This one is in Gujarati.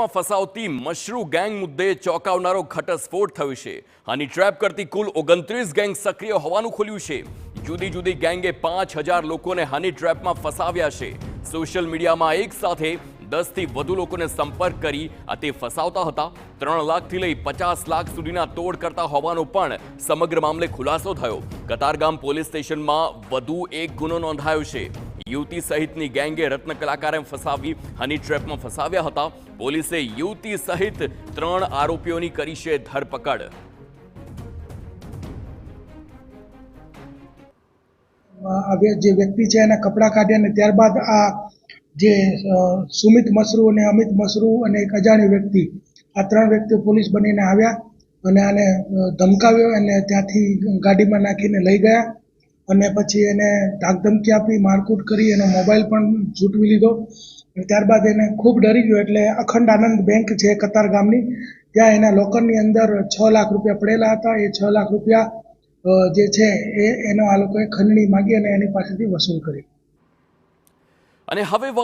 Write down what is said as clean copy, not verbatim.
ટ્રેપમાં ફસાવતી મશરૂ ગેંગ મુદ્દે ચોંકાવનારો ઘટસ્ફોટ થયો છે। હની ટ્રેપ કરતી કુલ 29 ગેંગ સક્રિય હોવાનું ખુલ્યું છે। જુદી જુદી ગેંગે 5000 લોકોને હની ટ્રેપમાં ફસાવ્યા છે। સોશિયલ મીડિયામાં એક સાથે 10 થી વધુ લોકોને સંપર્ક કરી તે ફસાવતા હતા। 3 લાખથી લઈ 50 લાખ સુધીના તોડ કરતા હોવાનો પણ સમગ્ર મામલે ખુલાસો થયો। કતારગામ પોલીસ સ્ટેશનમાં વધુ એક ગુનો નોંધાયો છે। યુવતી સહિતની ગેંગે રત્ન કલાકારે ફસાવી હની ટ્રેપમાં ફસાવ્યા હતા। પોલીસે યુવતી સહિત 3 આરોપીઓની કરી છે ધરપકડ। જે વ્યક્તિ છે એના કપડાં કાઢ્યા અને ત્યારબાદ આ જે સુમિત મશરૂ અને અમિત મશરૂ અને એક અજાણી વ્યક્તિ આ 3 વ્યક્તિઓ પોલીસ બનીને આવ્યા અને આને ધમકાવ્યો અને ત્યાંથી ગાડીમાં નાખીને લઈ ગયા અને પછી એને ધાકધમકી આપી મારકૂટ કરી એનો મોબાઈલ પણ ઝૂંટવી લીધો। ત્યારબાદ એને ખૂબ ડરી ગયો એટલે અખંડ આનંદ બેંક છે કતારગામની ત્યાં એના લોકરની અંદર 6 લાખ રૂપિયા પડેલા હતા। એ 6 લાખ રૂપિયા જે છે એનો આ લોકોએ ખંડણી માંગી અને એની પાસેથી વસૂલ કરી। અને હવે